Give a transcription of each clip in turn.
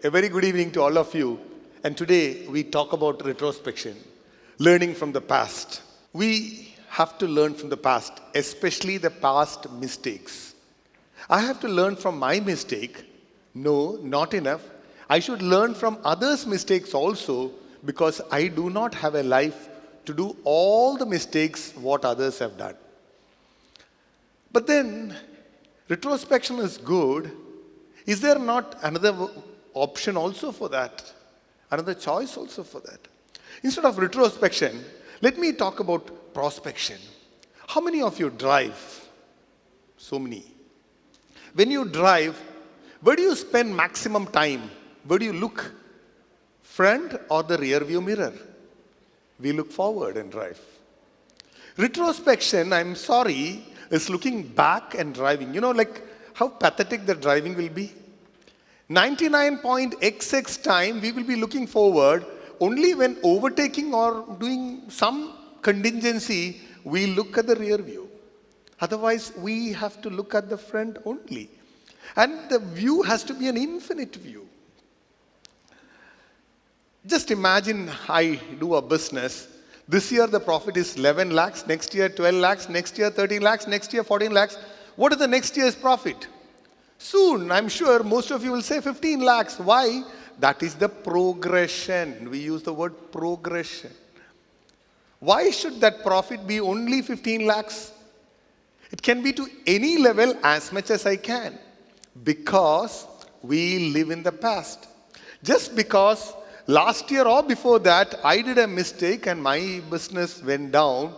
A very good evening to all of you. And today we talk about retrospection, learning from the past. We have to learn from the past, especially the past mistakes. I have to learn from my mistake. No, not enough. I should learn from others' mistakes also, because I do not have a life to do all the mistakes what others have done. But then, retrospection is good. Is there not another option also for that? Another choice also for that? Instead of retrospection, let me talk about prospection. How many of you drive? So many. When you drive, where do you spend maximum time? Where do you look? Front or the rear view mirror? We look forward and drive. Retrospection, I'm sorry, is looking back and driving. You know, like how pathetic the driving will be. 99.xx time we will be looking forward. Only when overtaking or doing some contingency, we look at the rear view. Otherwise, we have to look at the front only. And the view has to be an infinite view. Just imagine I do a business. This year the profit is 11 lakhs, next year 12 lakhs, next year 13 lakhs, next year 14 lakhs. What is the next year's profit? Soon, I'm sure most of you will say 15 lakhs. Why? That is the progression. We use the word progression. Why should that profit be only 15 lakhs? It can be to any level as much as I can. Because we live in the past. Just because last year or before that, I did a mistake and my business went down,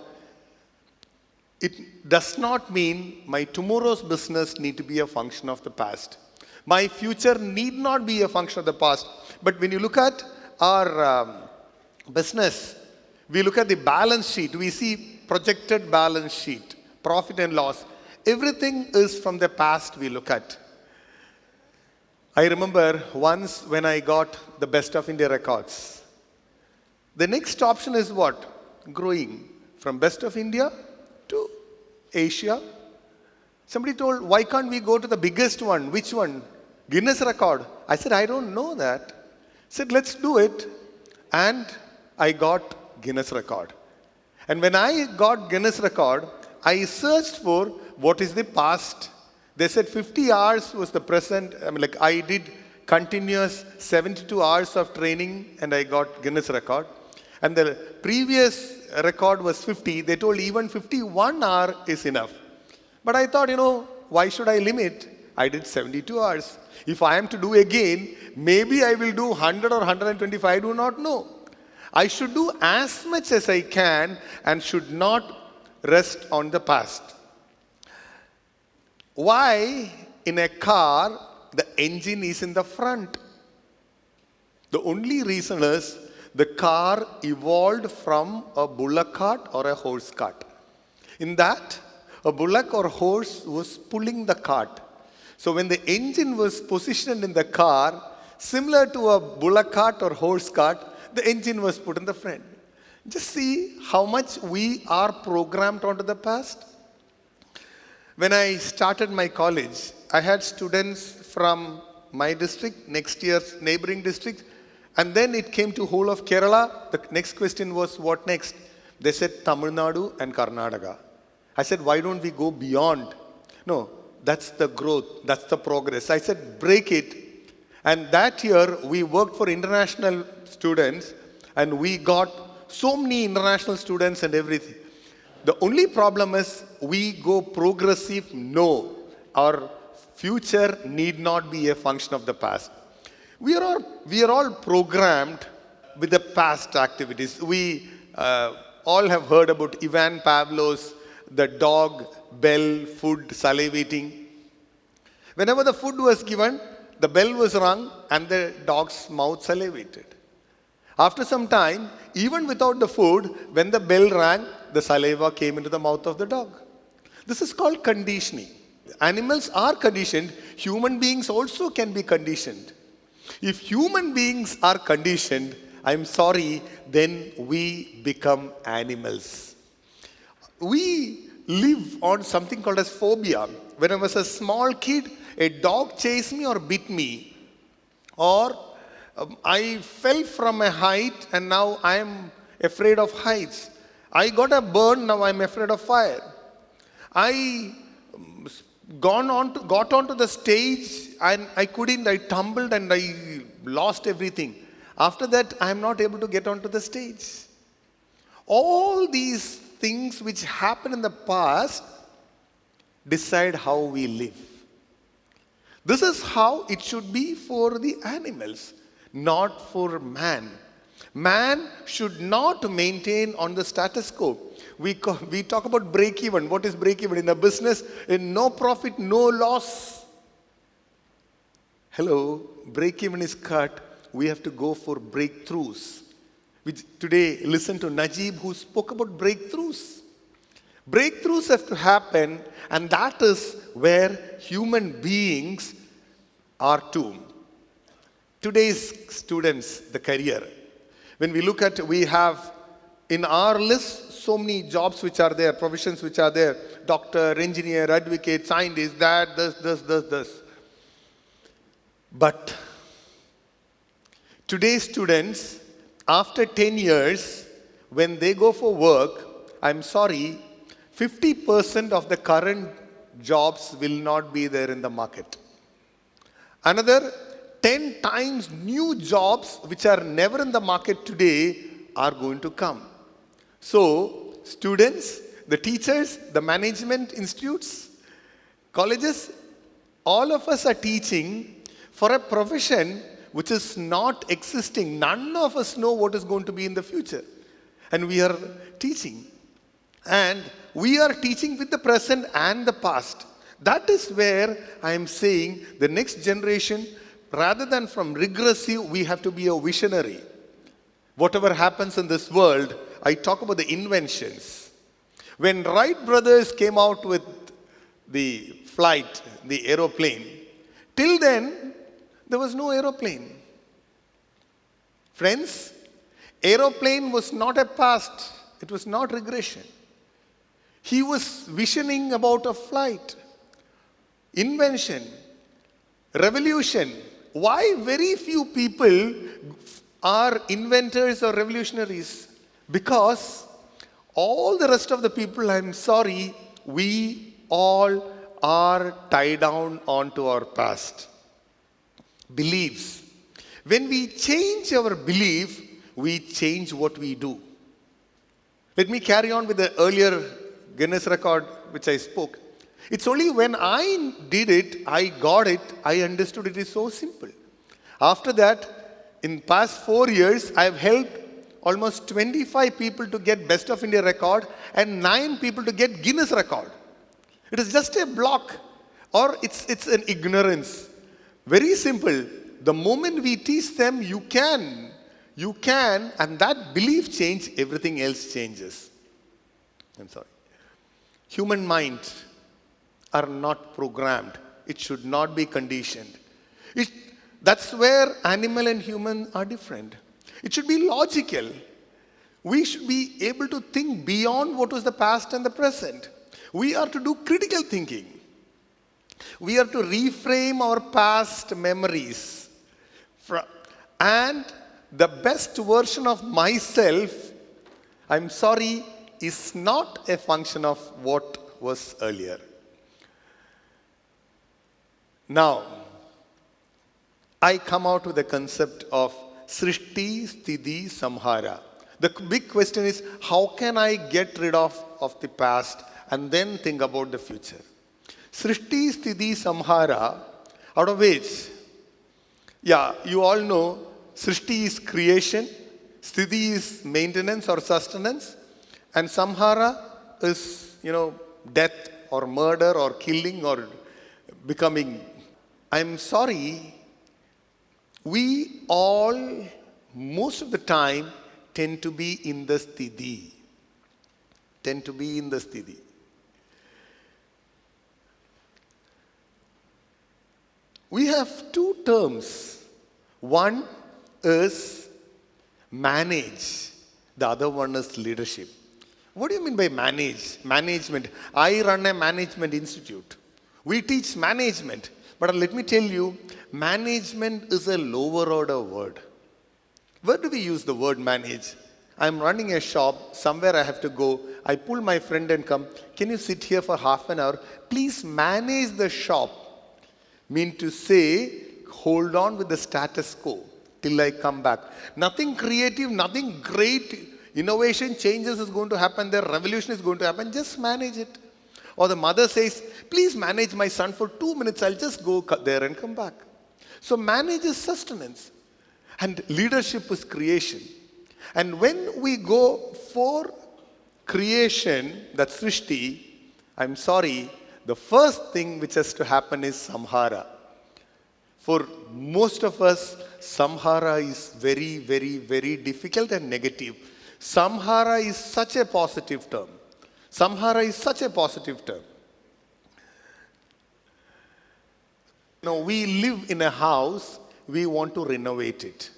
it does not mean my tomorrow's business need to be a function of the past. My future need not be a function of the past. But when you look at our business, we look at the balance sheet, we see projected balance sheet, profit and loss. Everything is from the past we look at. I remember once when I got the Best of India records. The next option is what? Growing from Best of India to Asia. Somebody told, why can't we go to the biggest one? Which one? Guinness record. I said, I don't know that. Said, let's do it. And I got Guinness record. And when I got Guinness record, I searched for what is the past. They said 50 hours was the present. I did continuous 72 hours of training and I got Guinness record. And the previous record was 50. They told even 51 hour is enough. But I thought, why should I limit? I did 72 hours. If I am to do again, maybe I will do 100 or 125. I do not know. I should do as much as I can and should not rest on the past. Why in a car the engine is in the front? The only reason is the car evolved from a bullock cart or a horse cart. In that, a bullock or horse was pulling the cart. So when the engine was positioned in the car, similar to a bullock cart or horse cart, the engine was put in the front. Just see how much we are programmed onto the past. When I started my college, I had students from my district, next year's neighboring district, and then it came to whole of Kerala. The next question was, what next? They said Tamil Nadu and Karnataka. I said, why don't we go beyond? No, that's the growth, that's the progress. I said, break it. And that year, we worked for international students, and we got so many international students and everything. The only problem is we go progressive. No, our future need not be a function of the past. We are all programmed with the past activities. We all have heard about Ivan Pavlov's, the dog, bell, food, salivating. Whenever the food was given, the bell was rung and the dog's mouth salivated. After some time, even without the food, when the bell rang, the saliva came into the mouth of the dog. This is called conditioning. Animals are conditioned. Human beings also can be conditioned. If human beings are conditioned, I'm sorry, then we become animals. We live on something called as phobia. When I was a small kid, a dog chased me or bit me, or I fell from a height and now I am afraid of heights. I got a burn, now I'm afraid of fire. I got onto the stage and I tumbled and I lost everything. After that, I am not able to get onto the stage. All these things which happened in the past decide how we live. This is how it should be for the animals, not for man. Man should not maintain on the status quo. We talk about break-even. What is break-even? In a business, in no profit, no loss. Hello, break-even is cut. We have to go for breakthroughs. We today listen to Najib who spoke about breakthroughs. Breakthroughs have to happen, and that is where human beings are too. Today's students, the career. When we look at, we have in our list so many jobs which are there, professions which are there. Doctor, engineer, advocate, scientist, that, this. But today's students, after 10 years, when they go for work, I'm sorry, 50% of the current jobs will not be there in the market. Another 10 times new jobs which are never in the market today are going to come. So, students, the teachers, the management institutes, colleges, all of us are teaching for a profession which is not existing. None of us know what is going to be in the future. And we are teaching. And we are teaching with the present and the past. That is where I am saying the next generation, rather than from regressive, we have to be a visionary. Whatever happens in this world, I talk about the inventions. When Wright brothers came out with the flight, the aeroplane, till then, there was no aeroplane. Friends, aeroplane was not a past. It was not regression. He was visioning about a flight. Invention, revolution. Why very few people are inventors or revolutionaries? Because all the rest of the people, I'm sorry, we all are tied down onto our past. Beliefs. When we change our belief, we change what we do. Let me carry on with the earlier Guinness record which I spoke. It's only when I did it, I got it, I understood it is so simple. After that, in past 4 years, I've helped almost 25 people to get Best of India record and 9 people to get Guinness record. It is just a block or it's an ignorance. Very simple. The moment we teach them, you can, and that belief change, everything else changes. I'm sorry. Human mind are not programmed. It should not be conditioned. That's where animal and human are different. It should be logical. We should be able to think beyond what was the past and the present. We are to do critical thinking. We are to reframe our past memories. And the best version of myself, I'm sorry, is not a function of what was earlier. Now, I come out with the concept of Stii Samhara. The big question is, how can I get rid of the past and then think about the future? Stii Samhara, out of which, you all know, Srishti is creation, Sthiti is maintenance or sustenance, and Samhara is, death or murder or killing or becoming. I'm sorry, we all, most of the time, tend to be in the Sthiti. We have two terms. One is manage. The other one is leadership. What do you mean by management? I run a management institute. We teach management. But let me tell you, management is a lower order word. Where do we use the word manage? I'm running a shop, somewhere I have to go. I pull my friend and come. Can you sit here for half an hour? Please manage the shop. Mean to say, hold on with the status quo till I come back. Nothing creative, nothing great. Innovation, changes is going to happen there. Revolution is going to happen. Just manage it. Or the mother says, please manage my son for 2 minutes. I'll just go there and come back. So manage is sustenance. And leadership is creation. And when we go for creation, that's Srishti, I'm sorry, the first thing which has to happen is Samhara. For most of us, Samhara is very, very, very difficult and negative. Samhara is such a positive term. Samhara is such a positive term. We live in a house, we want to renovate it.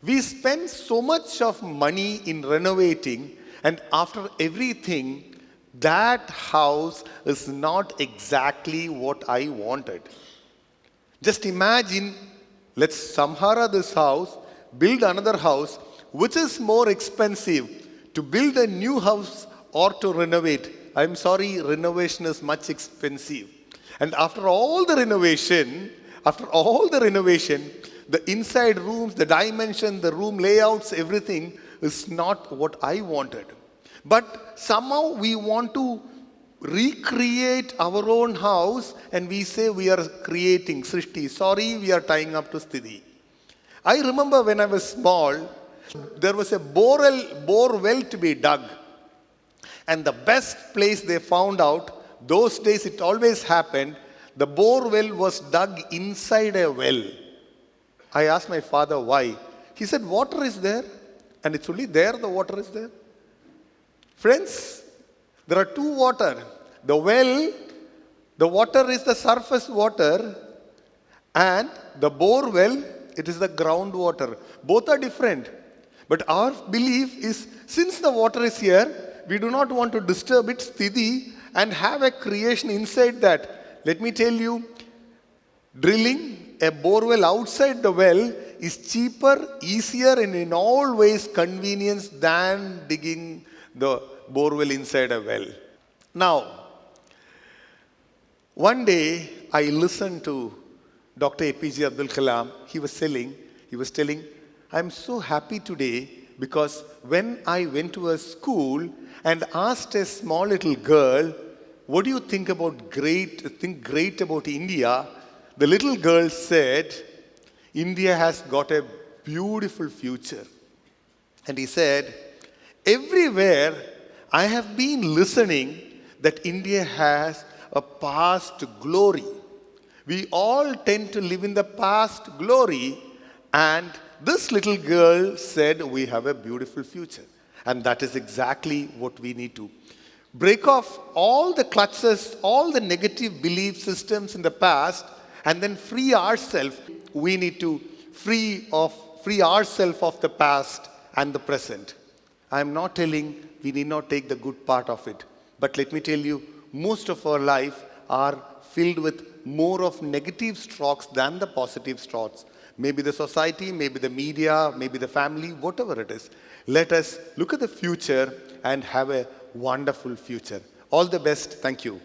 We spend so much of money in renovating, and after everything, that house is not exactly what I wanted. Just imagine, let's Samhara this house, build another house. Which is more expensive, to build a new house or to renovate? I'm sorry, renovation is much expensive. And after all the renovation, the inside rooms, the dimension, the room layouts, everything is not what I wanted. But somehow we want to recreate our own house and we say we are creating Srishti. Sorry, we are tying up to Stii. I remember when I was small, there was a bore well to be dug. And the best place they found out, those days it always happened, the bore well was dug inside a well. I asked my father why. He said, water is there. And it's only there the water is there. Friends, there are two water. The well, the water is the surface water. And the bore well, it is the groundwater. Both are different. But our belief is, since the water is here, we do not want to disturb its Stii and have a creation inside that. Let me tell you, drilling a borewell outside the well is cheaper, easier, and in all ways convenience than digging the borewell inside a well. Now, one day I listened to Dr. APJ Abdul Kalam. He was telling, I'm so happy today because when I went to a school and asked a small little girl, what do you think great about India? The little girl said, India has got a beautiful future. And he said, everywhere I have been listening that India has a past glory. We all tend to live in the past glory, and this little girl said we have a beautiful future. And that is exactly what we need to break off all the clutches, all the negative belief systems in the past, and then free ourselves. We need to free ourselves of the past and the present. I am not telling we need not take the good part of it. But let me tell you, most of our life are filled with more of negative strokes than the positive strokes. Maybe the society, maybe the media, maybe the family, whatever it is. Let us look at the future and have a wonderful future. All the best. Thank you.